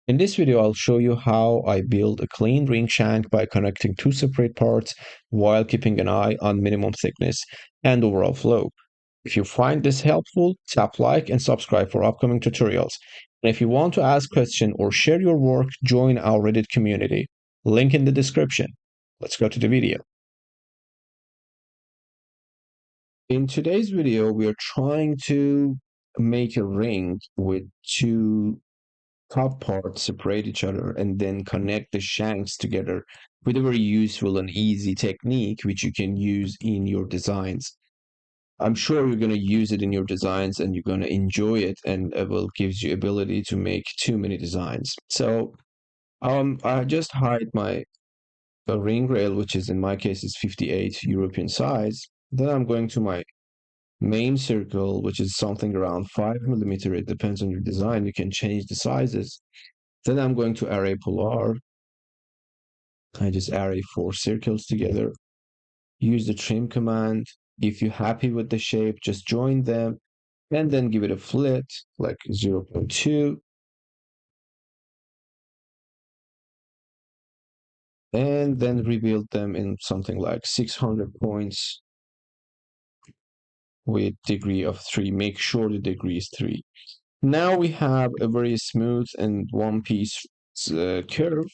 In this video, I'll show you how I build a clean ring shank by connecting two separate parts while keeping an eye on minimum thickness and overall flow. If you find this helpful, tap like and subscribe for upcoming tutorials. And if you want to ask questions or share your work, join our Reddit community. Link in the description. Let's go to the video. In today's video, we are trying to make a ring with two top parts separate each other and then connect the shanks together with a very useful and easy technique which you can use in your designs. I'm sure you're going to use it in your designs and you're going to enjoy it, and it will gives you ability to make too many designs. So I just hide my ring rail, which is in my case is 58 European size. Then I'm going to my main circle, which is something around 5 millimeter. It depends on your design. You can change the sizes. Then I'm going to array polar. I just array 4 circles together. Use the trim command. If you're happy with the shape, just join them and then give it a flit like 0.2. And then rebuild them in something like 600 points with degree of 3. Make sure the degree is 3. Now we have a very smooth and one piece curve.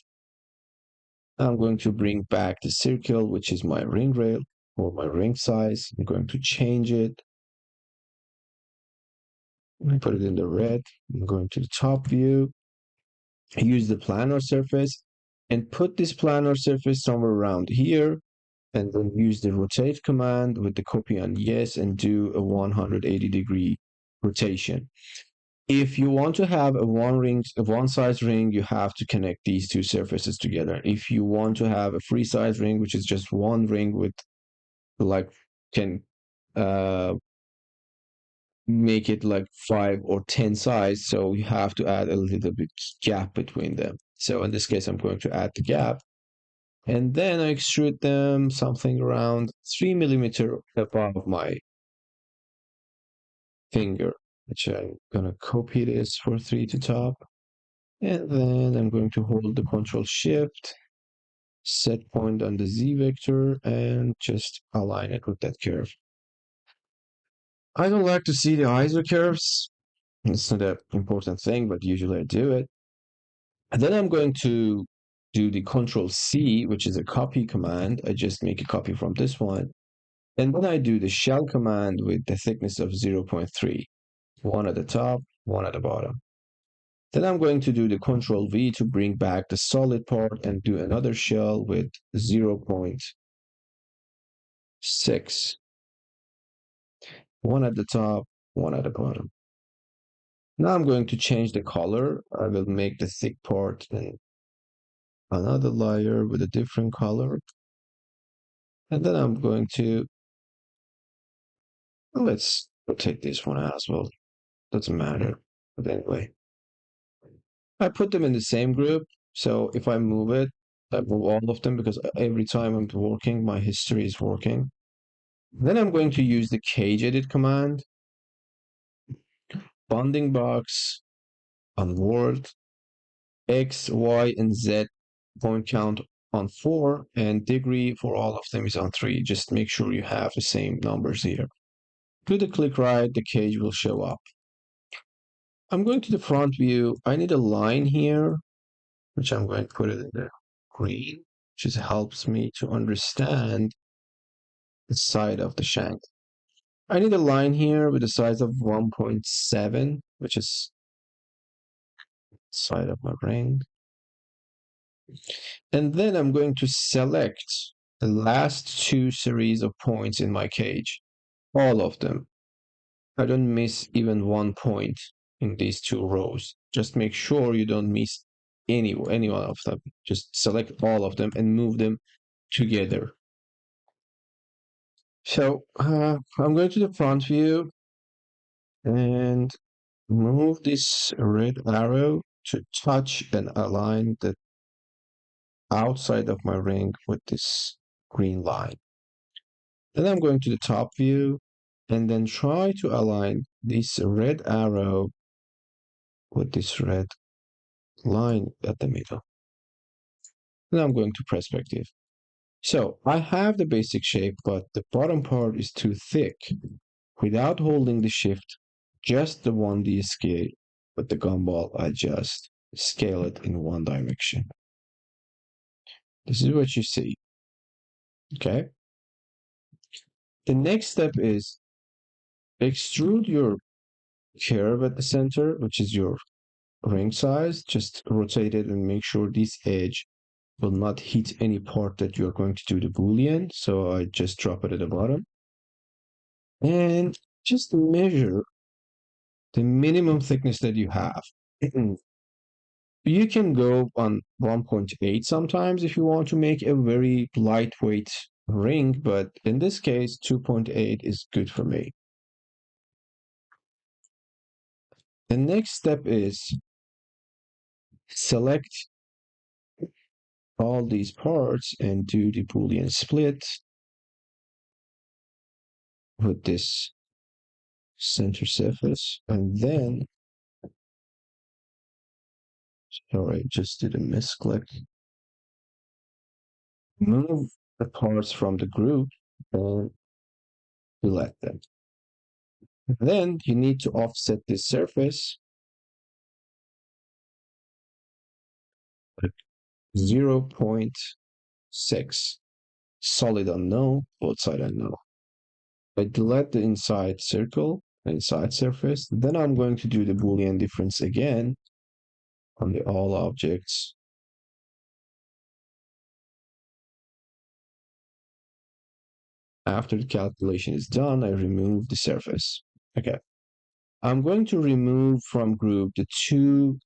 I'm going to bring back the circle, which is my ring rail or my ring size. I'm going to change it. I put it in the red. I'm going to the top view, use the planar surface, and put this planar surface somewhere around here, and then use the rotate command with the copy on yes and do a 180-degree rotation. If you want to have a one size ring, you have to connect these two surfaces together. If you want to have a free size ring, which is just one ring with like can make it like 5 or 10 size, so you have to add a little bit gap between them. So in this case, I'm going to add the gap, and then I extrude them something around 3 millimeter above my finger, which I'm gonna copy this for 3 to top. And then I'm going to hold the Control Shift, set point on the Z vector, and just align it with that curve. I don't like to see the ISO curves. It's not an important thing, but usually I do it. And then I'm going to do the Control C, which is a copy command. I just make a copy from this one. And then I do the shell command with the thickness of 0.3, one at the top, one at the bottom. Then I'm going to do the Control V to bring back the solid part and do another shell with 0.6, one at the top, one at the bottom. Now I'm going to change the color. I will make the thick part in another layer with a different color. And then I'm going to, let's rotate this one as well. Doesn't matter. But anyway, I put them in the same group. So if I move it, I move all of them because every time I'm working, my history is working. Then I'm going to use the cage edit command, bounding box on word, X, Y, and Z point count on 4, and degree for all of them is on 3. Just make sure you have the same numbers here. Do the click right, the cage will show up. I'm going to the front view. I need a line here, which I'm going to put it in the green, which just helps me to understand the side of the shank. I need a line here with a size of 1.7, which is side of my ring. And then I'm going to select the last 2 series of points in my cage, all of them. I don't miss even 1 point in these 2 rows. Just make sure you don't miss any one of them. Just select all of them and move them together. So I'm going to the front view and move this red arrow to touch and align the outside of my ring with this green line. Then I'm going to the top view and then try to align this red arrow with this red line at the middle. And I'm going to perspective. So I have the basic shape, but the bottom part is too thick. Without holding the shift, just the 1D scale with the gumball, I just scale it in one direction. This is what you see. Okay. The next step is extrude your curve at the center, which is your ring size. Just rotate it and make sure this edge will not hit any part that you're going to do the boolean. So I just drop it at the bottom and just measure the minimum thickness that you have. You can go on 1.8 sometimes if you want to make a very lightweight ring, but in this case, 2.8 is good for me. The next step is select all these parts and do the Boolean split with this center surface. And then, sorry, just did a misclick. Move the parts from the group and select them. Then you need to offset this surface at 0.6. Solid unknown, both side unknown. I delete the inside circle, inside surface. Then I'm going to do the Boolean difference again on the all objects. After the calculation is done, I remove the surface. Okay. I'm going to remove from group the two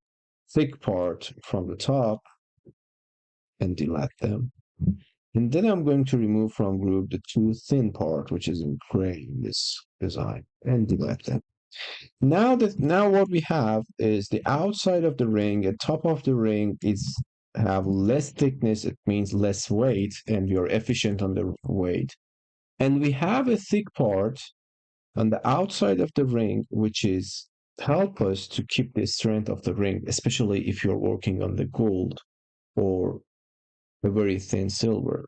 thick part from the top and delete them. And then I'm going to remove from group the two thin part, which is in gray in this design, and delete them. Now what we have is the outside of the ring and top of the ring is have less thickness, it means less weight, and we are efficient on the weight. And we have a thick part on the outside of the ring, which is help us to keep the strength of the ring, especially if you're working on the gold or a very thin silver.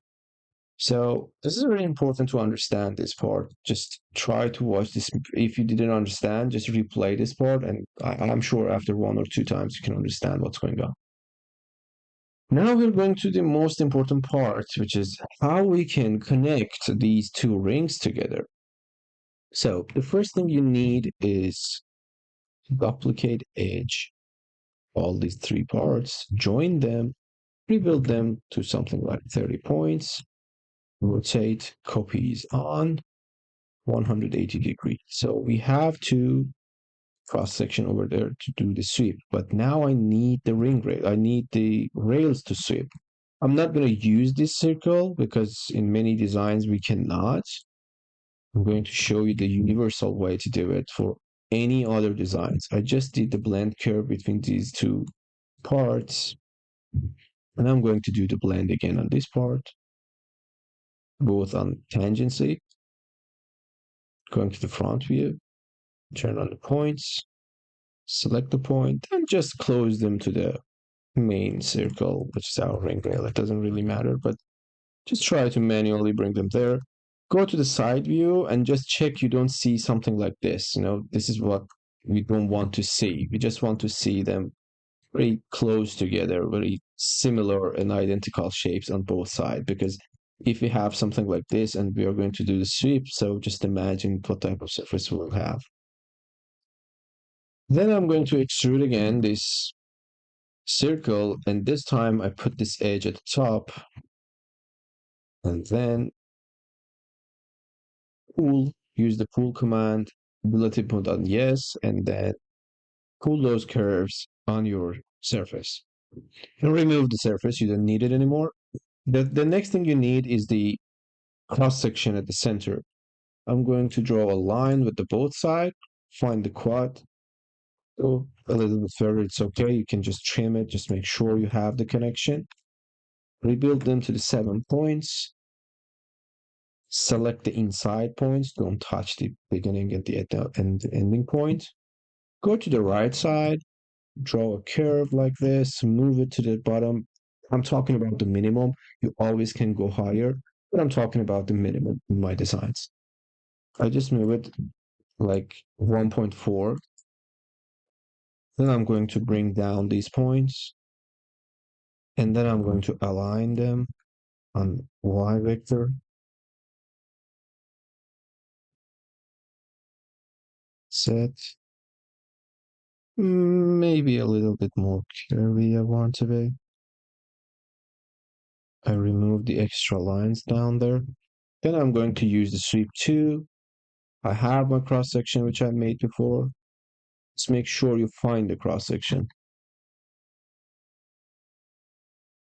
So this is very important to understand this part. Just try to watch this. If you didn't understand, just replay this part, and I'm sure after one or two times you can understand what's going on. Now we're going to the most important part, which is how we can connect these two rings together. So the first thing you need is duplicate edge, all these three parts, join them, rebuild them to something like 30 points, rotate copies on 180 degrees. So we have two cross section over there to do the sweep, but now I need the ring rail. I need the rails to sweep. I'm not going to use this circle because in many designs we cannot. I'm going to show you the universal way to do it for any other designs. I just did the blend curve between these two parts, and I'm going to do the blend again on this part, both on tangency, going to the front view, turn on the points, select the point, and just close them to the main circle, which is our ring rail. It doesn't really matter, but just try to manually bring them there. Go to the side view and just check you don't see something like this. You know, this is what we don't want to see. We just want to see them very close together, very similar and identical shapes on both sides. Because if we have something like this and we are going to do the sweep, so just imagine what type of surface we'll have. Then I'm going to extrude again this circle, and this time I put this edge at the top, and then pull, use the pull command, relative point on yes, and then pull those curves on your surface. And remove the surface, you don't need it anymore. The next thing you need is the cross section at the center. I'm going to draw a line with the both side, find the quad, go a little bit further, it's okay, you can just trim it, just make sure you have the connection. Rebuild them to the 7 points. Select the inside points, don't touch the beginning and the ending point. Go to the right side, draw a curve like this, move it to the bottom. I'm talking about the minimum. You always can go higher, but I'm talking about the minimum in my designs. I just move it like 1.4. Then I'm going to bring down these points, and then I'm going to align them on Y vector, set, maybe a little bit more curvy I want to be. I remove the extra lines down there. Then I'm going to use the sweep 2. I have my cross section which I made before. Let's make sure you find the cross section.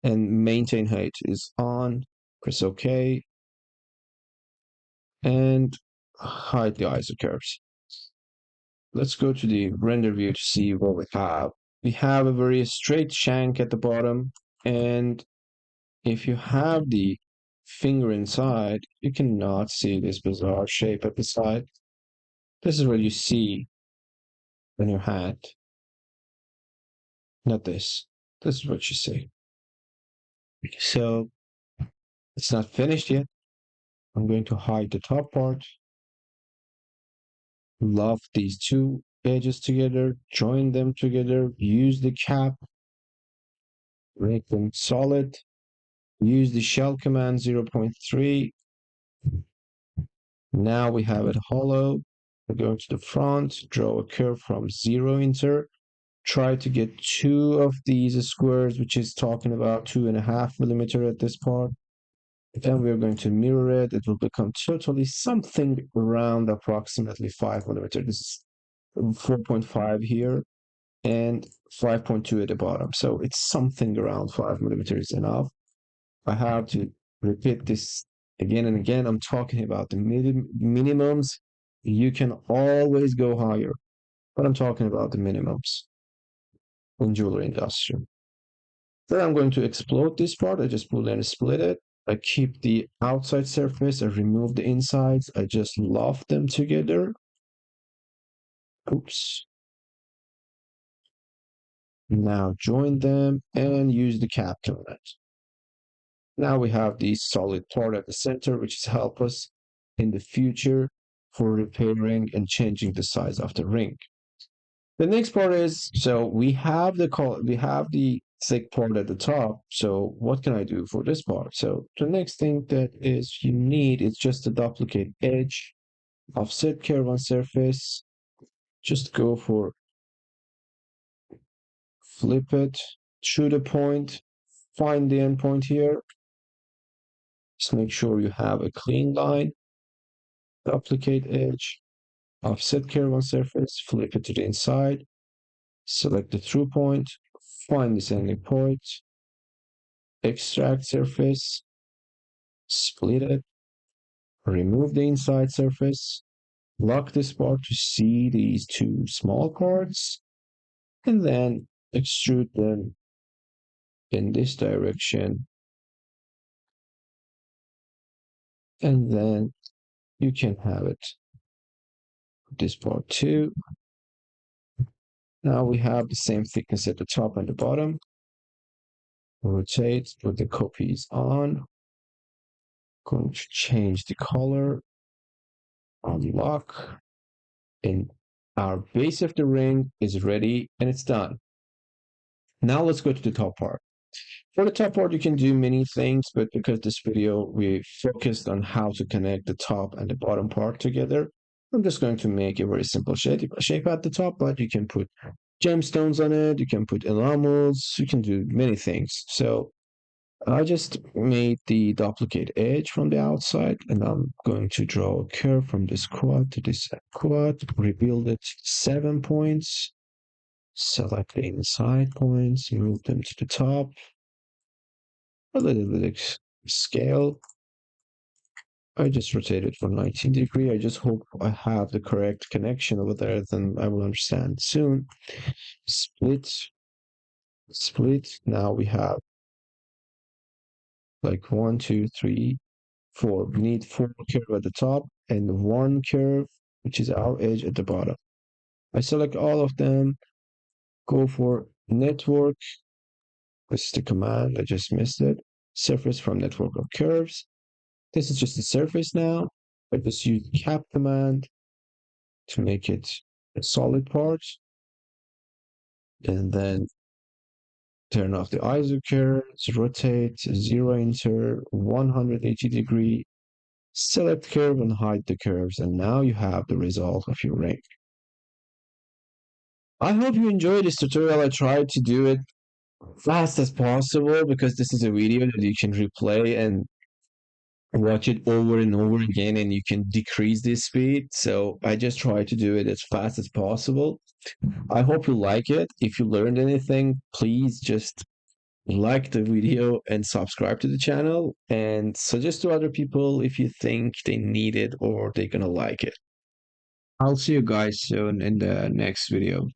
And maintain height is on. Press OK. And hide the ISO curves. Let's go to the render view to see what we have. We have a very straight shank at the bottom, and if you have the finger inside, you cannot see this bizarre shape at the side. This is what you see on your hand, not this. This is what you see. So it's not finished yet. I'm going to hide the top part, loft these two edges together, join them together, use the cap, make them solid, use the shell command 0.3. Now we have it hollow. We're going to the front, draw a curve from 0 enter. Try to get two of these squares, which is talking about 2.5 millimeter at this part. Then we're going to mirror it. It will become totally something around approximately 5 millimeter. This is 4.5 here and 5.2 at the bottom. So it's something around 5 millimeters enough. I have to repeat this again and again. I'm talking about the minimums. You can always go higher, but I'm talking about the minimums in jewelry industry. Then I'm going to explode this part. I just pull and split it. I keep the outside surface. I remove the insides. I just loft them together. Oops. Now join them and use the cap command. Now we have the solid part at the center, which is help us in the future for repairing and changing the size of the ring. The next part is, so we have the thick part at the top. So what can I do for this part? So the next thing that is you need is just a duplicate edge, offset curve on surface. Just go for flip it to the point, find the endpoint here. Just make sure you have a clean line, duplicate edge, offset curve on surface, flip it to the inside, select the through point, find this ending point, extract surface, split it, remove the inside surface, lock this part to see these two small parts, and then extrude them in this direction. And then you can have it. This part too. Now we have the same thickness at the top and the bottom. Rotate, put the copies on. Going to change the color. Unlock. And our base of the ring is ready and it's done. Now let's go to the top part. For the top part, you can do many things, but because this video, we focused on how to connect the top and the bottom part together, I'm just going to make a very simple shape at the top, but you can put gemstones on it, you can put enamels, you can do many things. So I just made the duplicate edge from the outside, and I'm going to draw a curve from this quad to this quad, rebuild it 7 points, select the inside points, move them to the top, a little bit scale. I just rotated for 90 degrees. I just hope I have the correct connection over there, then I will understand soon. Split, split. Now we have like 1, 2, 3, 4. We need 4 curve at the top and 1 curve, which is our edge at the bottom. I select all of them, Go for network. This is the command. I just missed it. Surface from network of curves. This is just the surface now. I just use cap command to make it a solid part. And then turn off the ISO curves, rotate, zero inter, 180 degree, select curve and hide the curves. And now you have the result of your ring. I hope you enjoyed this tutorial. I tried to do it fast as possible because this is a video that you can replay and watch it over and over again and you can decrease the speed. So I just try to do it as fast as possible. I hope you like it. If you learned anything, please just like the video and subscribe to the channel and suggest to other people if you think they need it or they're gonna like it. I'll see you guys soon in the next video.